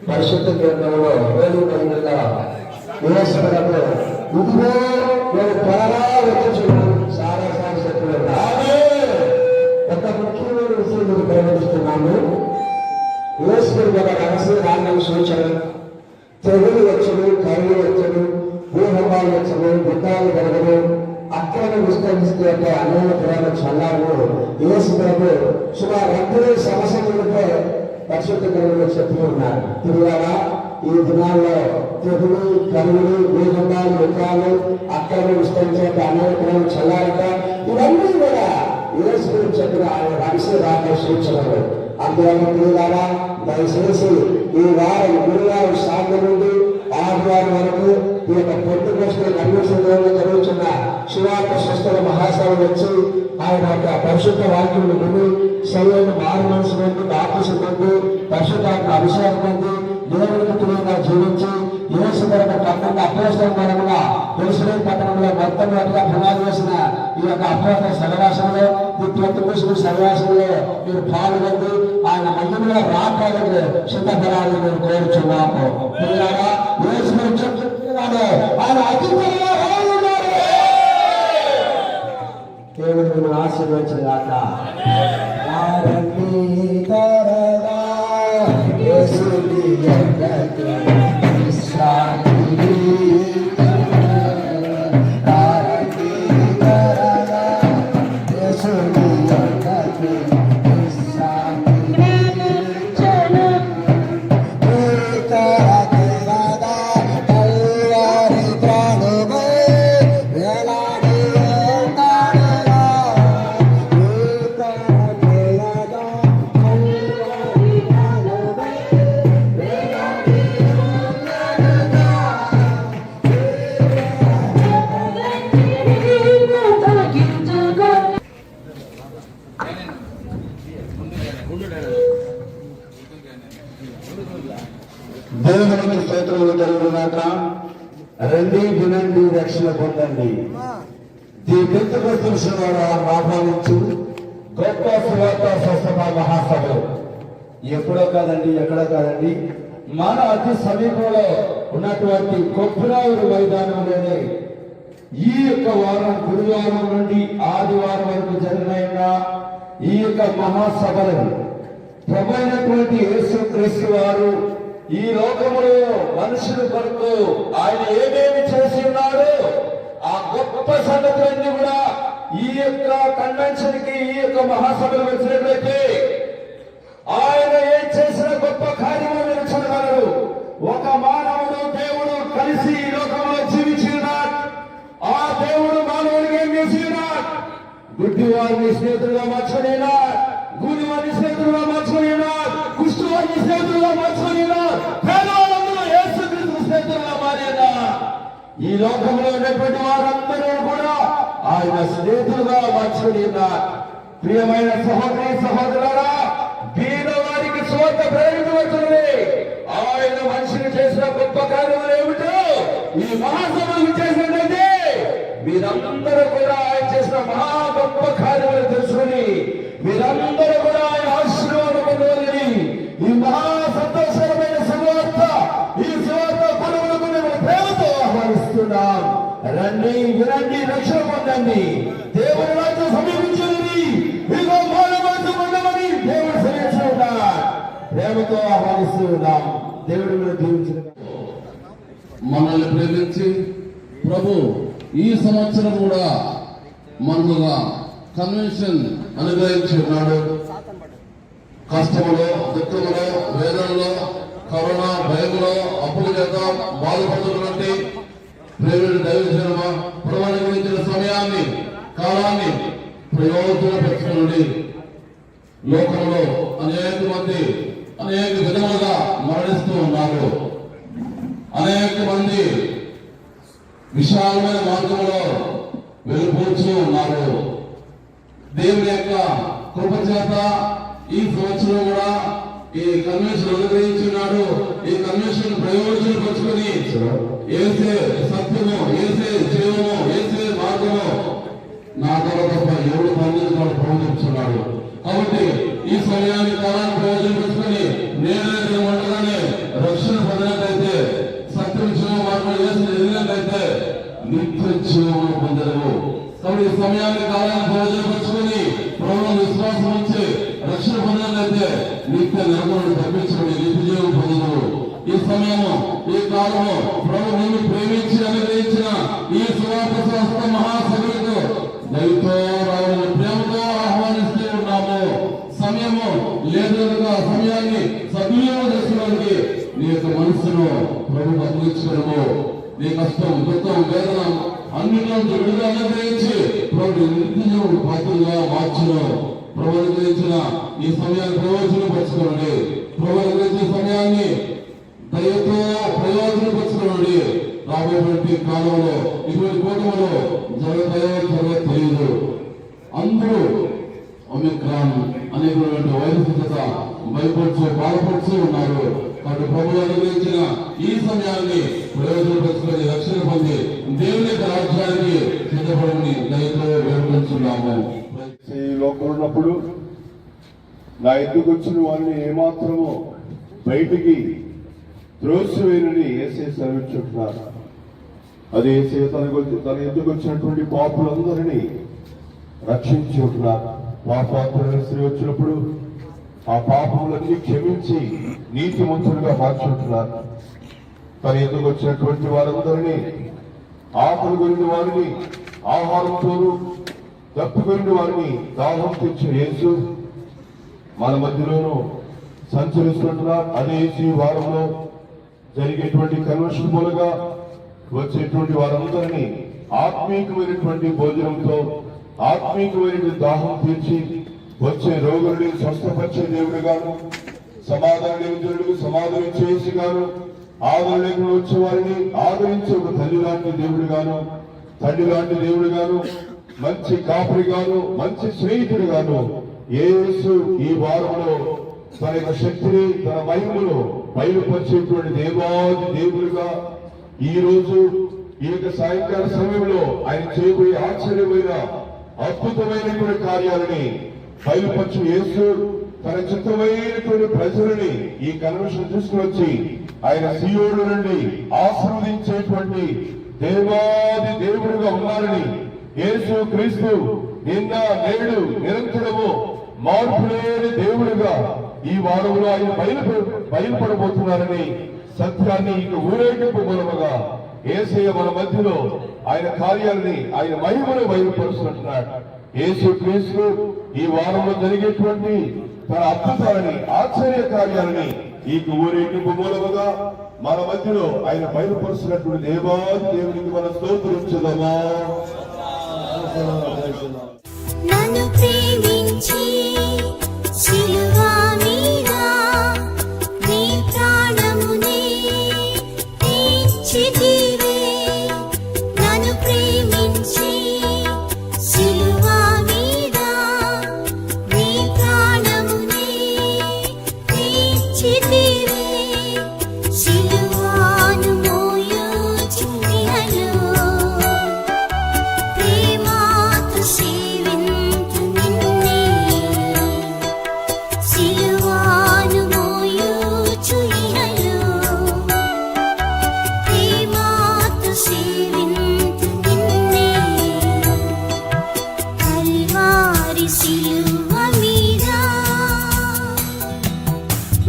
పరిశుద్ధ కేంద్రంలో వేలు పైగా యేసుప్రభు ఇదిగో నేను త్వరగా వచ్చుచున్నాను సారాసారి శక్తులు ఒక ముఖ్యమైన విషయం మీరు ప్రకటిస్తున్నాము. యేసుప్రభు గారి రహస్య రాంగం సూచన తెగులు వచ్చును, కరువు వచ్చును, భూకంపాలు వచ్చును, యుద్ధాలు జరగను, అక్రమ విస్తరిస్తే అంటే అనేక ప్రేమ చల్లారు. యేసుప్రభు సుమారు 2 సంవత్సరాలపై పరిశుద్ధ గ్రంథంలో చెప్తూ ఉన్నారు. తిరుగారా ఈ దినాల్లో తెగులు, కరువులు, భూకంపాలు, యుద్ధాలు, అక్రమ విస్తరించే అనేక ప్రేమ చల్లారట. ఇవన్నీ కూడా యేసు గురించి చెప్పిన ఆయన రహస్య రాక సూచనలు. అందువల్ల తిరుగారా దయచేసి ఈ వారం గురువారం సాయంత్రం నుండి ఆదివారం వరకు ఈ యొక్క పొద్దు కోసం అన్వేషణలో జరుగుతున్న శివార్త స్వస్థల మహాసభలు వచ్చి ఆయన యొక్క పరిశుద్ధ వాక్యములు విని శరీరం మారు మనసు మంది బాప్తిసం పొంది పరిశుద్ధాత్మ అభిషేకం పొంది దేవునిగా జీవించి యేసు కొరకు తప్పకుండా అపోస్తల పరంగా యెరూషలేము పట్టణంలో మొత్తం పునాది వేసిన ఈ యొక్క అపోస్తల సహవాసంలో ఈ పెంతెకొస్తు సహవాసంలో మీరు పాల్గొంది ఆయన మహిమలో రావడానికి సిద్ధపడాలని మేము కోరుచున్నాము. యేసు చెప్తున్నాడు ఆయన అతి దేవుడు ఆశీర్వదించుగాక. దేవునికి స్తోత్రములు కలుగుగాక. రండి, వినండి, రక్షణ పొందండి. ఈ పెంతెకొస్తు ఆహ్వానించు గొప్ప సువార్త స్వస్థత మహాసభలు ఎప్పుడో కాదండి, ఎక్కడో కాదండి, మన అతి సమీపంలో ఉన్నటువంటి కొప్పురావురు మైదానంలోనే ఈ యొక్క వారం గురువారం నుండి ఆదివారం వరకు జరిగిన ఈ యొక్క మహాసభలు ప్రభైనటువంటి యేసుక్రీస్తు వారు ఈ లోకములో మనుషుల కొరకు ఆయన ఏమేమి చేసి ఉన్నాడో ఆ గొప్ప సంగతులన్నీ కూడా ఈ యొక్క కన్వెన్షన్ కి ఈ యొక్క మహాసభలు వచ్చినట్లయితే ఆయన ఏం చేసిన గొప్ప కార్యము మీరు చూడగలరు. ఒక మానవుడు దేవుడు కలిసి ఈ లోకంలో జీవించినాడు. ఆ దేవుడు మానవుడికి ఏం చేసినాడు? గుడ్డి వారిని స్నేహితులుగా మార్చుకునేనాడు, గూని వారిని స్నేహితులుగా మార్చుకునేనాడు, కుష్టి వారిని స్నేహితులుగా మార్చుకునేనాడు, పేదవాళ్ళందరూ యేసుక్రీస్తు స్నేహితులుగా మారేనా. ఈ లోకంలో ఉన్నటువంటి వారందరూ కూడా ఆయన స్నేహితులుగా మార్చుకునేనాడు. ప్రియమైన సహోదరి సహోదరులారా, బీదవారికి స్వార్థ ప్రేరితమవుతుంది. ఆయన మనిషిని చేసిన గొప్ప కార్యములు ఏమిటో ఈ మహాసభలు చేసినట్లయితే మీరందరూ కూడా ఆయన చేసిన మహా గొప్ప కార్యములు తెలుసుకుని మీరందరూ కూడా ఆయన ఆశీర్వాదం పొందవాలని ఈ మహా సంతోషకరమైన సువార్త, ఈ సువార్త పనులకు మేము ప్రేమతో ఆహ్వానిస్తున్నాం. రండి, వినండి, రక్షణ పొందండి. దేవుని రాజ్యం సమీపించింది, ఇదిగో మానవాసు పొందమని దేవుడు సమీక్ష ప్రేమతో ఆహ్వానిస్తున్నాం. దేవుడి మీద దీవించిన మనల్ని ప్రేమించి ప్రభు ఈ సంవత్సరం కూడా మనముగా కన్వెన్షన్ అనుగ్రహించి ఉన్నాడు. కష్టములో, దుఃఖములో, వేదనలో, కరోనా భయంలో, అప్పుల చేత బాధపడుతున్నటువంటి ప్రేమిడు దైవజనమ ప్రమాణించిన సమయాన్ని, కాలాన్ని ప్రయోజనపరచుకుని లోకంలో అనేక మంది అనేక విధములుగా మరణిస్తూ ఉన్నారు. అనేక మంది విశాలమైన మార్గంలో వెళ్ళిపోతూ ఉన్నారు. దేవుని యొక్క కృప చేత ఈ సంవత్సరం కూడా ఈ కన్వెన్షన్ అనుగ్రహించున్నాడు. ఈ కన్వెన్షన్ ప్రయోజనం పంచుకొని ఏసే సత్యము, ఏసే జీవము, ఏసే మార్గము నా ద్వారా తప్ప ఎవరు బంధించాడు ప్రభు చెప్తున్నాడు. కాబట్టి ఈ సమయాన్ని కాలాన్ని ప్రయోజనం పెట్టుకుని నేను ఉండగానే రక్షణ పొందినట్లయితే, సత్యం జీవం మార్గం చేసి ఎదిగినట్లయితే నిత్య జీవం పొందరు. కాబట్టి ఈ సమయాన్ని కాలాన్ని ప్రయోజనం పెట్టుకుని ప్రభువును విశ్వాసం ఉంచి రక్షణ పొందినట్లయితే నిత్య నరకం తప్పించుకుని నిత్య జీవం పొందరు. ఈ సమయము, ఈ కాలము ప్రభు నిన్ను ప్రేమించి అనుగ్రహించిన ఈ సువార్త సంస్థ మహాసభలకు దయతో రావాలని ప్రేమతో ఆహ్వానిస్తూ ఉన్నాము. సమయము లేదు కనుక సమయాన్ని సద్వినియోగం చేసుకోవడానికి నీ యొక్క మనస్సును ప్రభు అప్పగించుకోవడము, నీ కష్టం, దుఃఖం, వేదన అన్నిలో విడుదల అనుగ్రహించి ప్రభు నిత్యజీవుడు పాత్రగా మార్చును. ప్రభు అనుగ్రహించిన ఈ సమయాన్ని ప్రయోజనపరచుకోండి. ప్రభు అనుగ్రహించిన సమయాన్ని దయతో ప్రయోజనపరచుకోండి. రాబోయేటువంటి కాలంలో ఇటువంటి కూటములు జరగతాయో తెలియదు. అందరూ ఒమిక్రాన్ అనేటువంటి వైరస్ చేత భయపడుతూ బాధపడుతూ ఉన్నారు. కాబట్టి ప్రభు అనుగ్రహించిన ఈ సమయాన్ని ప్రయోజనపరుచుకొని రక్షణ పొంది దేవుని యొక్క రాజ్యానికి సిద్ధపడని దయతో వేడుకొంచున్నాము. ఈ లోకంలో ఉన్నప్పుడు నా ఎద్దుకు వచ్చిన వారిని ఏమాత్రమో బయటికి త్రోసివేయనని యేసే సెలవిచ్చుంటున్నారు. అది యేసే తన ఎద్దుకు వచ్చినటువంటి పాపులందరినీ రక్షించి ఉంటున్నారు. పాపాత్రుల స్త్రీ వచ్చినప్పుడు ఆ పాపములన్నీ క్షమించి నీతిమంతులుగా మార్చుంటున్నారు. తన ఎద్దుకు వచ్చినటువంటి వారందరినీ, ఆకలి కొనిన వారిని ఆహారంతోనూ, తప్పుకొనిన వారిని దాహం తెచ్చిన యేసు మన మధ్యలోనూ సంచరిస్తుంటున్నారు. అదే ఈ వారంలో జరిగేటువంటి కన్వర్షన్ మూలంగా వచ్చేటువంటి వారందరినీ ఆత్మీయమైనటువంటి భోజనంతో, ఆత్మీయమైనటువంటి దాహం తీర్చి వచ్చే రోగులని స్వస్థపరిచే దేవుడు గాను, సమాధాన నిమిత్తులకు సమాధానం చేసి గాను, ఆదరణ లేకుండా వచ్చే వారిని ఆదరించే ఒక తల్లి లాంటి దేవుడు గాను, తండ్రి లాంటి దేవుడు గాను, మంచి కాపరి గాను, మంచి స్నేహితుడు గాను యేసు ఈ వారంలో తన యొక్క శక్తిని, తన మహిమను బయలుపరిచేటువంటి దేవాది దేవుడుగా ఈ రోజు ఈ యొక్క సాయంకాల సమయంలో ఆయన చేయబోయే ఆశ్చర్యమైన అద్భుతమైనటువంటి కార్యాలని బయలుపరచు యేసు తన చిత్తమైనటువంటి ప్రజలని ఈ కన్వెన్షన్ తీసుకుని వచ్చి ఆయన సీయోడు నుండి ఆశీర్వదించేటువంటి దేవాది దేవుడుగా ఉన్నారని, యేసు క్రీస్తు నిన్న నేడు నిరంతరము మార్పు లేని దేవుడుగా ఈ వారంలో ఆయన బయలుపడబోతున్నారని సత్యాన్ని ఇక ఊరేగింపు మూలముగా యేసయ్య మన మధ్యలో ఆయన కార్యాలని, ఆయన మహిమను బయలుపరుస్తున్నట్టున్నాడు. యేసు క్రీస్తు ఈ వారంలో జరిగేటువంటి తన అద్భుతాలని, ఆశ్చర్య కార్యాలని ఈ ఊరేగింపు మూలముగా మన మధ్యలో ఆయన బయలుపరుస్తున్నటువంటి దేవాది దేవునికి మన స్తోత్రించుదామా. నన్ను ప్రేమించి సిలువ మీద నీ ప్రాణమునే ఇచ్చితివే. నన్ను ప్రేమించి సిలువ మీద నీ ప్రాణమునే ఇచ్చితివే. సిలువను మోయుచున్నను ప్రేమతో సేవింతు నిన్నే. సిలువను మోయుచున్నను ప్రేమతో సేవింతు నిన్నే. కల్వారి సిలువ మీద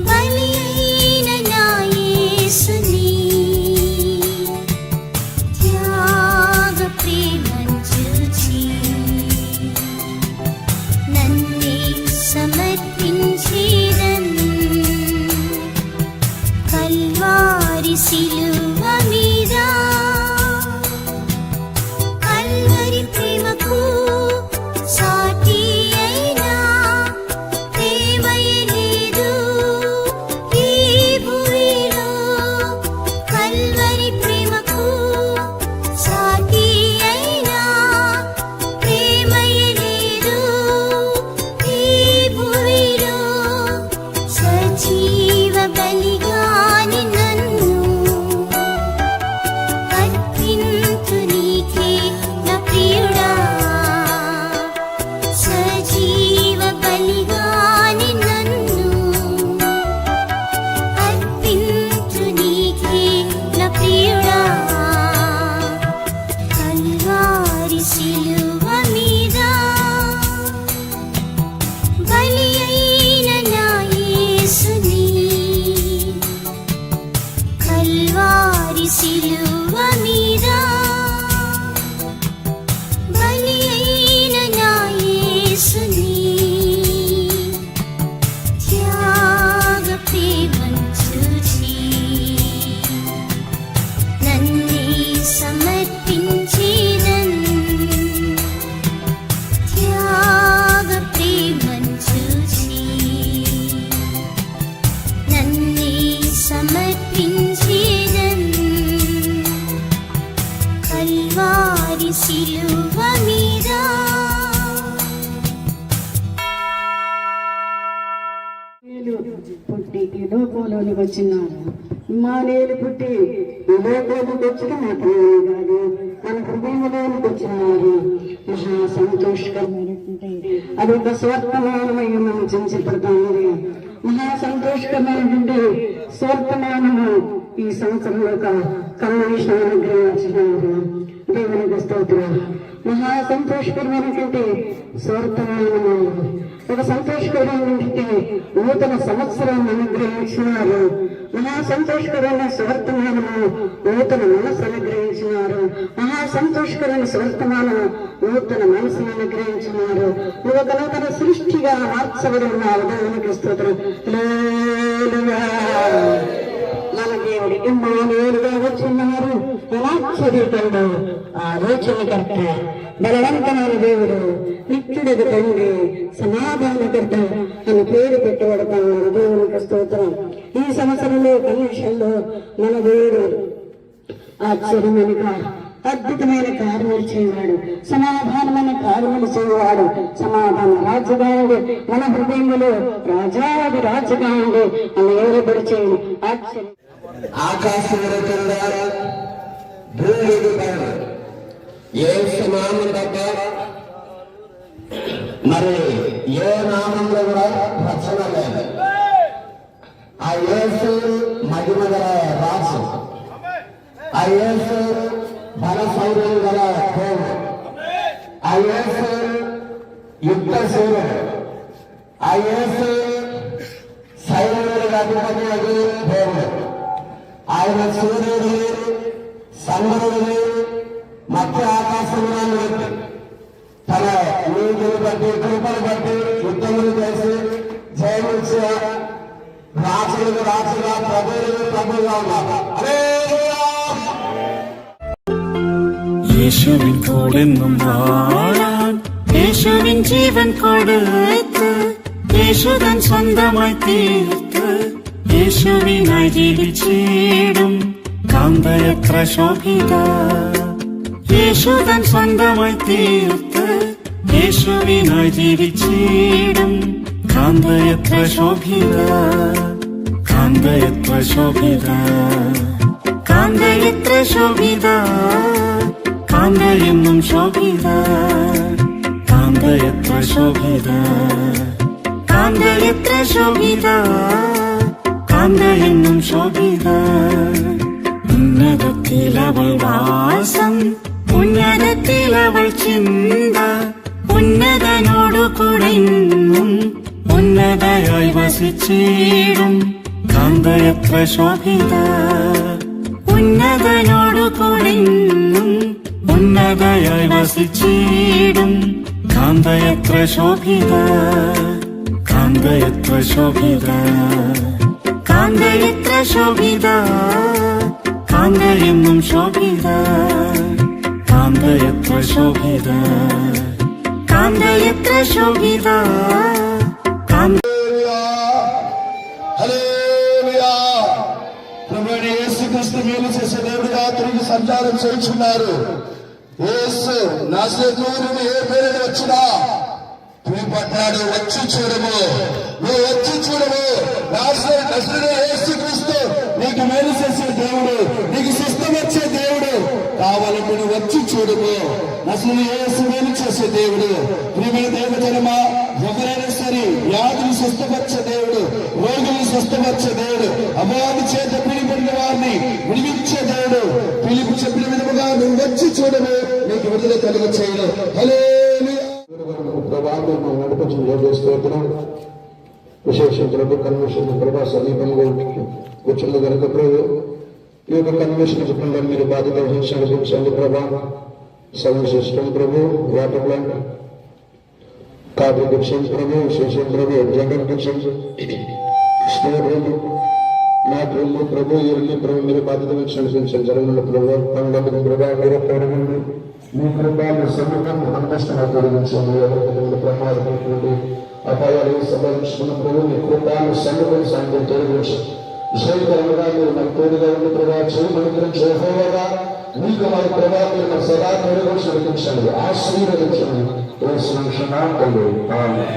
బలి అయిన నా యేసుని త్యాగ ప్రేమను చూచి నన్నే సమర్పించేదన్. కల్వారి సిలువ మీద కల్వరి ప్రేమకు సాటి అయినా ప్రేమయే లేదు ఈ భూమిలో. కల్వరి ప్రేమకు సాటి అయినా ప్రేమయే లేదు ఈ భూమిలో. సజీవ బలిగాని నన్ను అర్పింతు నీకే నా ప్రియుడా. లోకానికి వచ్చినారు. ఇమ్మానుయేలు పుట్టి ఈ లోకానికి వచ్చిన మాత్రమే కాదు, మన హృదయంలోనికి వచ్చినారు. మహా సంతోషకరమైనటువంటి అదొక స్వర్తమానమై మనం చించబడతాము. మహా సంతోషకరమైనటువంటి స్వర్తమానము ఈ సంవత్సరంలో కన్వెన్షన్ అనుగ్రహించినారు. దేవునికి స్తోత్రం. మహా సంతోషకరమైనటువంటి స్వర్తమానము, ఒక సంతోషకరమైనటువంటి నూతన సంవత్సరాన్ని అనుగ్రహించినారు. మహా సంతోషకరమైన స్వర్తమానము నూతన మనసు అనుగ్రహించినారు. మహా సంతోషకరమైన స్వర్తమానము నూతన మనసును అనుగ్రహించినారు. నువ్వు ఒక నూతన సృష్టిగా మార్చబడి ఉన్నావు. దేవునికి స్తోత్రం. హల్లెలూయా. మన దేవుడు ఇమ్మానుయేలుగా వచ్చిన్నారు. అనాశ్చర్యకండు ఆలోచనకర్త, బలవంతమైన దేవుడు, నిత్యుడకు తండ్రి, సమాధానకర్త అని పేరు పెట్టబడతాను. దేవునికి స్తోత్రం. ఈ సంవత్సరంలో కన్వెన్షన్లో మన దేవుడు ఆశ్చర్యమైన అద్భుతమైన కార్యములు చేయవాడు, సమాధానమైన కార్యములు చేయవాడు, సమాధాన రాజుగా ఉండి మన హృదయంలో రాజాది రాజుగా ఉండి అని ఏర్పరిచే ఆశ్చర్యం. ఆకాశం కింద భూమి యేసు నామం తప్ప మరి ఏ నామంలో కూడా రచన లేదు. ఆ యేసు మహిమ గల రాజు, ఆ యేసు బల సౌర్యం గల దేవుడు, ఆ యేసు యుద్ధ శూరుడు, ఆ యేసు సైన్యులకు అధిపతి అది దేవుడు. ఆయన సూర్యుడు చంద్రుడిని మధ్య ఆకాశంలో తన నీతిని బట్టి కృపను బట్టి యుద్ధములు చేసి జయమిచ్చే రాజులకు రాజుగా ప్రభువులకు ప్రభువుగా ఉన్నారు. യേശുവിൻ കൂടെന്നും വാഴാൻ യേശുവിൻ ജീവൻ കൊടുത്ത് യേശുതൻ സ്വന്തമായി തീർത്ത് യേശുവിനായി ജീവിച്ചിടും കാന്തയത്ര ശോഭിത. യേശുതൻ സ്വന്തമായി തീർത്ത് യേശുവിനായി ജീവിച്ചിടും കാന്തയത്ര ശോഭിത. കാന്തയത്ര ശോഭിത, കാന്തയത്ര ശോഭിത, കാന്തയെന്നും ശോഭിത. കാന്തയത്ര ശോഭിത, കാന്തയത്ര ശോഭിത, കാന്തയെന്നും ശോഭിത. ഉന്നതത്തിലവൾ വാസം, ഉന്നതത്തിലവൾ ചിന്ത, ഉന്നതനോടു കൂടെ ഇന്നും ഉന്നതയായി വസിച്ചിടും കാന്തയത്ര ശോഭിത. ഉന്നതനോടു കൂടെ ഇന്നും ഉന്നതയായി വസിച്ചിടും കാന്തയത്ര ശോഭിത. കാന്തയത്ര ശോഭിത, കാന്തയത്ര ശോഭിത, കാന്തയെന്നും ശോഭിത. കാന്തയത്ര ശോഭിത, കാന്തയത്ര ശോഭിത, കാന്ത. హల్లెలూయా. ప్రభువైన యేసుక్రీస్తు మేలు చేసే దేవుడిగా తిరిగి సంచారం చేయించున్నారు. యేసు నాజరేతు నుండి ఏ పేరుని వచ్చినా పట్టాడు. వచ్చి చూడము, నువ్వు వచ్చి చూడము. నజరేయుడైన యేసుక్రీస్తు నీకు మేలు చేసే దేవుడు, నీకు స్వస్థం వచ్చే దేవుడు. కావాలంటే నువ్వు వచ్చి చూడము. నజరేయుడైన యేసు మేలు చేసే దేవుడు. ప్రియమైన దేవజనమా, ఎవరైనా సరే వ్యాధులు స్వస్థపరిచే దేవుడు, రోగులు స్వస్థపరిచే దేవుడు, అపవాది చేత పిలిపడిన వారిని విడిపించే దేవుడు. పిలుపు చెప్పిన విధముగా నువ్వు వచ్చి చూడము, నీకు విడుదల కలుగ చేయడం. హల్లెలూయా. ప్రభావం నడిపించిన స్తోత్రం. విశేషం ప్రభు కన్వెన్షన్ ప్రభా సమీపంగా వచ్చింది కనుక ప్రభు ఈ యొక్క కన్వెన్షన్ చెప్పండి. మీరు బాధ్యత వహించండి ప్రభా. సౌండ్ సిస్టమ్ ప్రభు, వాటర్ ప్లాంట్, కాపీ డిక్షన్స్ ప్రభు, విశేషం ప్రభు, జగన్ డిక్షన్స్, స్టోర్ రూమ్, మ్యాట్ రూమ్ ప్రభు, ఇవన్నీ ప్రభు మీరు బాధ్యత వహించండి. జరగండి ప్రభు. పండుగ ప్రభా మీరు తొలగండి. మీ కృపాన్ని సమీపం అంతష్టంగా తొలగించండి. ఎవరి ప్రమాదమైనటువంటి అపాయాలు సంభవించుకున్న ప్రభు మీ కృపాన్ని సమీపం సాయంత్రం తొలగించు. విషయకరంగా మీరు మన తోడుగా ఉండి ప్రభా చేయమని యెహోవాగా మీకు మన ప్రభా మీరు సదా తొలగించి నడిపించండి, ఆశీర్వదించండి. యేసు నామములో ఆమేన్.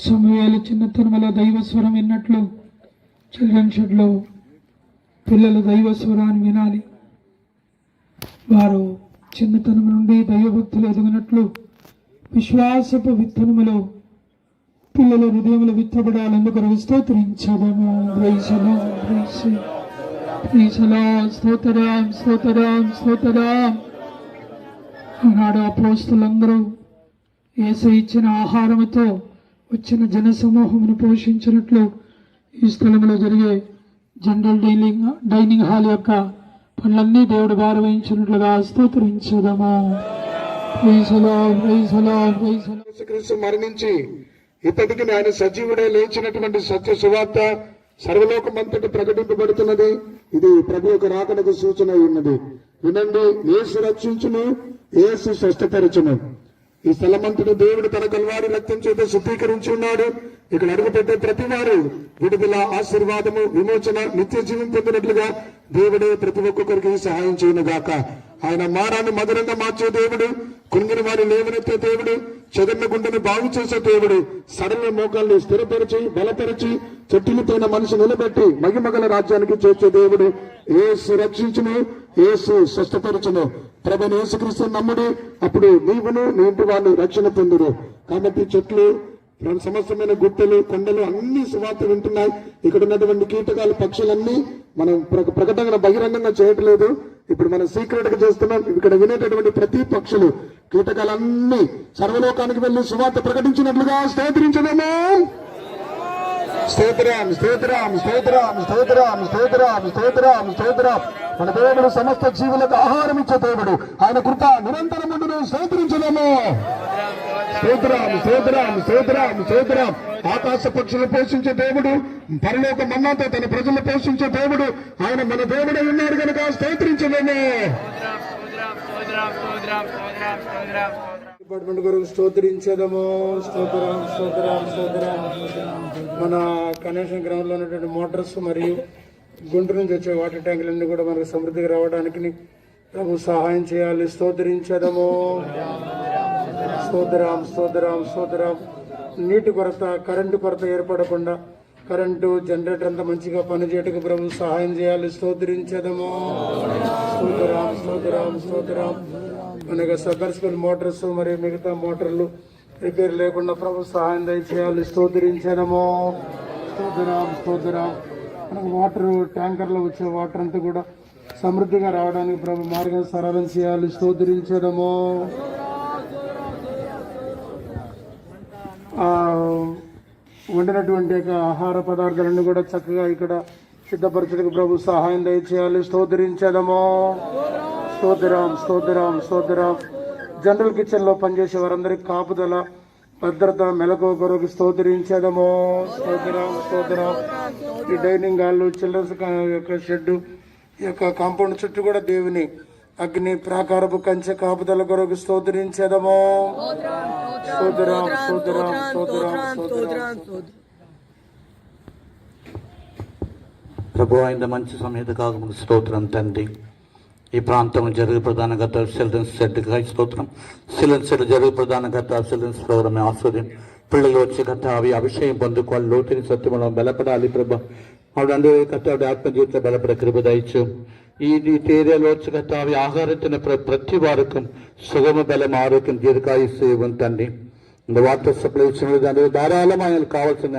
సమయాలు చిన్నతనంలో దైవస్వరం విన్నట్లు చిల్డ్రన్ షెడ్లో పిల్లలు దైవస్వరాన్ని వినాలి. వారు చిన్నతనం నుండి దైవభక్తులు ఎదిగినట్లు విశ్వాసపు విత్తనములో పిల్లల హృదయములు విత్తబడాలందుకు స్తోత్రించదము. స్తోత్రం స్తోత్రం స్తోత్రం. ఆనాడు అపోస్తలులందరూ యేసు ఇచ్చిన ఆహారముతో వచ్చిన జన సమూహమును పోషించినట్లు ఈ స్థలంలో జరిగే జనరల్ డైనింగ్ హాల్ యొక్క పనులన్నీ దేవుడు భారవహించినట్లుగా స్తోత్రించదము. యేసుక్రీస్తు మరణించి ఇప్పటికి ఆయన సజీవుడే లేచినటువంటి సత్య సువార్త సర్వలోకమంతటి ప్రకటింపబడుతున్నది. ఇది ప్రభు యొక్క రాకడకు సూచన ఉన్నది. వినండి, యేసు రక్షించును, యేసు స్వస్థపరచును. ఈ స్థలమంతటి దేవుడు తన కల్వారి రక్తం చేత శుద్ధీకరించి ఉన్నాడు. ఇక్కడ అడుగుపెట్టే ప్రతి వారు విడుదల, ఆశీర్వాదము, విమోచన, నిత్య జీవం పొందినట్లుగా దేవుడే ప్రతి ఒక్కొక్కరికి సహాయం చేయను గాక. ఆయన మారాన్ని మధురంగా మార్చే దేవుడు, కుంగిన వారి లేవనెత్తే దేవుడు, చెదన్న గుండెను బాగు చేసే దేవుడు, సడల మోకాల్ని స్థిరపరిచి బలపరిచి చెట్టులపైన మనిషి నిలబెట్టి మగిమగల రాజ్యానికి చేర్చే దేవుడు. యేసు రక్షించును, యేసు స్వస్థపరచును. ప్రభుని యేసుక్రీస్తు నమ్ముడు, అప్పుడు నీవును నీ ఇంటి వాళ్ళు రక్షణ పొందురు. కాబట్టి చెట్లు, సమస్తమైన గుట్టలు, కొండలు అన్ని సువార్త వింటున్నాయి. ఇక్కడ ఉన్నటువంటి కీటకాలు, పక్షులన్నీ మనం ప్రకటన బహిరంగంగా చేయట్లేదు. ఇప్పుడు మనం సీక్రెట్ గా చేస్తున్నాం. ఇక్కడ వినేటటువంటి ప్రతి పక్షులు, కీటకాలన్నీ సర్వలోకానికి వెళ్లి సువార్త ప్రకటించినట్లుగా స్తోత్రించడము. స్తోత్రం స్తోత్రం స్తోత్రం స్తోత్రం స్తోత్రం స్తోత్రం స్తోత్రం. మన దేవుడు సమస్త జీవులకు ఆహారం ఇచ్చే దేవుడు. ఆయన కృప నిరంతరమును స్తోత్రించడము. స్తోత్రం స్తోత్రం స్తోత్రం స్తోత్రం. ఆకాశ పక్షులు పోషించే దేవుడు, పరలోక మన్నాతో తన ప్రజలు పోషించే దేవుడు. ఆయన మన దేవుడే ఉన్నాడు కనుక స్తోత్రించడము. డిపార్ట్మెంట్ గురించి స్తోత్రించదము. స్తోత్రం స్తోత్రం స్తోత్రం. మన కనెక్షన్ గ్రౌండ్ లో ఉన్నటువంటి మోటార్స్ మరియు గుంటూరు నుంచి వచ్చే వాటర్ ట్యాంకులన్నీ కూడా మనకు సమృద్ధిగా రావడానికి ప్రభు సహాయం చేయాలి. స్తోత్రించదము. స్తోత్రం స్తోత్రం స్తోత్రం. నీటి కొరత, కరెంటు కొరత ఏర్పడకుండా కరెంటు, జనరేటర్ అంతా మంచిగా పనిచేయటకు ప్రభు సహాయం చేయాలి. స్తోత్రించదము. స్తోత్రం స్తోత్రం స్తోత్రం. మనకు సబ్మర్సిబుల్ మోటార్స్ మరియు మిగతా మోటార్లు రిపేర్ లేకుండా ప్రభు సహాయం దయచేయాలి. స్తోత్రించడము. స్తోత్రం స్తోత్రం. మనకు వాటర్ ట్యాంకర్లో వచ్చే వాటర్ అంతా కూడా సమృద్ధిగా రావడానికి ప్రభు మార్గం సరళం చేయాలి. స్తోత్రించడము. వండినటువంటి ఆహార పదార్థాలన్నీ కూడా చక్కగా ఇక్కడ సిద్ధపరచడానికి ప్రభు సహాయం దయచేయాలి. స్తోత్రించడము. స్తోత్రం స్తోత్రం స్తోత్రం. జనరల్ కిచెన్ లో పనిచేసే వారందరికీ కాపుదల, భద్రత, మెలకు కొరకు స్తోత్రించడము. స్తోత్రం స్తోత్రం. ఈ డైనింగ్ హాల్, చిల్డ్రన్స్ యొక్క షెడ్, ఈ యొక్క కాంపౌండ్ చుట్టూ కూడా దేవుని అగ్ని ప్రాకారపు కంచె కాపుదల కొరకు స్తోత్రించడము. స్తోత్రం స్తోత్రం స్తోత్రం స్తోత్రం. ప్రభు ఆయన మంచి సమేత కాక స్తోత్రం తండ్రి. ఈ ప్రాంతంలో జరుగు ప్రధానకర్త చిల్డ్రన్స్ షెడ్కి స్తోత్రం. చిల్డ్రన్స్ షెడ్ జరుగు ప్రధానకర్త చిల్డ్రన్స్ ప్రోగ్రామ్ ఆస్వాదం పిల్లలు వచ్చి కర్తావి అభిషేకం పొందుకోవాలి, లోతుని సత్యములను బలపడాలి ప్రభా. ఆవిడ కర్తావి ఆత్మ జీవితంలో బలపడ కృప దయచు. ఈ ఏరియాలో వచ్చి కర్తావి ఆహారం తిన్న ప్రతి వారకం సుగమ బలం ఆరోగ్యం దీర్ఘాయుస్సు ఇవ్వండి. వాటర్ సప్లై ఇచ్చిన దాని ధారాళమైన కావాల్సిన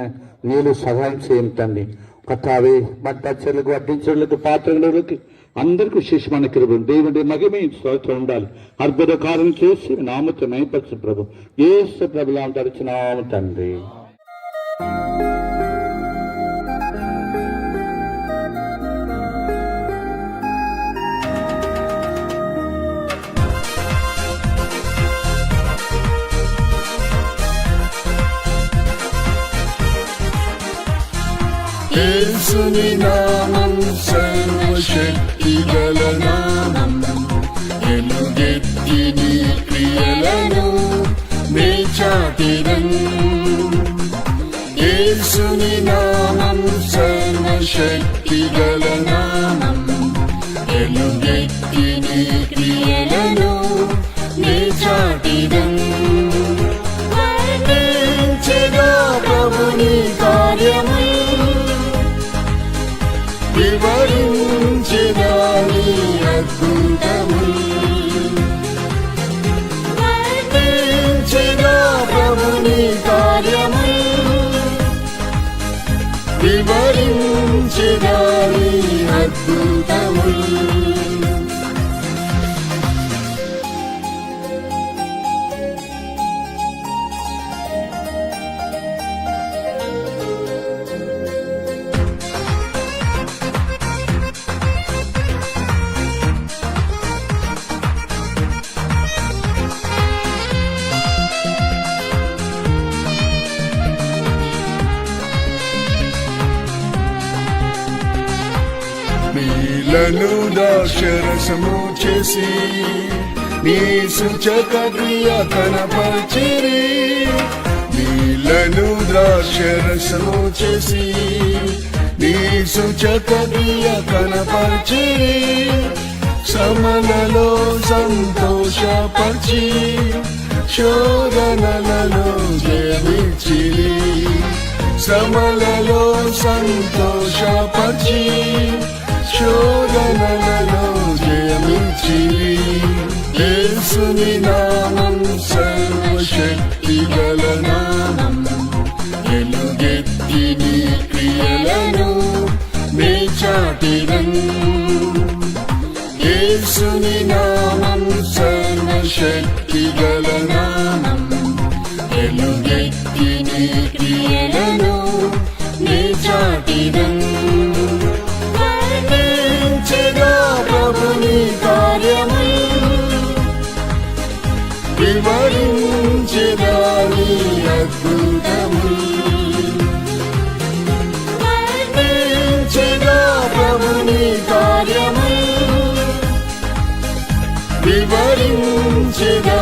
నీళ్ళు సహాయం చేయండి. కర్తావి మంట చెరులకు వడ్డించడానికి పాత్రలకి అందరికీ విశేషమైన కృప దేవుడి మహిమే స్తోత్రం ఉండాలి. అద్భుత కార్యం చేసి నామతో మైపరచు ప్రభు. యేసు ప్రభులా అంటారు నామ తండ్రి. యేసుని నామం సర్వశక్తి గల నామం, ఎలుగెత్తి నీ క్రియలను చాటిదన్. యేసుని నామం సర్వశక్తి గల నామం, ఎలుగెత్తి నీ క్రియలను చాటిదన్. వర్ణించెదా ప్రభుని కార్యము, వివరించెదా నీ అద్భుతము. వర్ణించెదా ప్రభుని కార్యము, వివరించెదా నీ అద్భుతము. నీళ్లను దాక్షరసము చేసి నీ సూచక క్రియ కనపరిచిరి. నీళ్లను ద్రాక్షరసము చేసి నీ సూచక క్రియ కనపరిచిరి. శ్రమలలో సంతోషపరిచి శోధనలలో జయమిచ్చిరి. శ్రమలలో సంతోషపరిచి శోధనలలో జయమిచ్చిరి. యేసుని నామం సర్వశక్తి గల నామం, ఎలుగెత్తి నీ క్రియలను చాటిదన్. యేసుని నామం సర్వశక్తి గల నామం, ఎలుగెత్తి నీ క్రియలను చాటిదన్. ప్రభుని కార్యము, వివరించెదా నీ అద్భుతము. వర్ణించెదా ప్రభుని కార్యము, వివరించెదా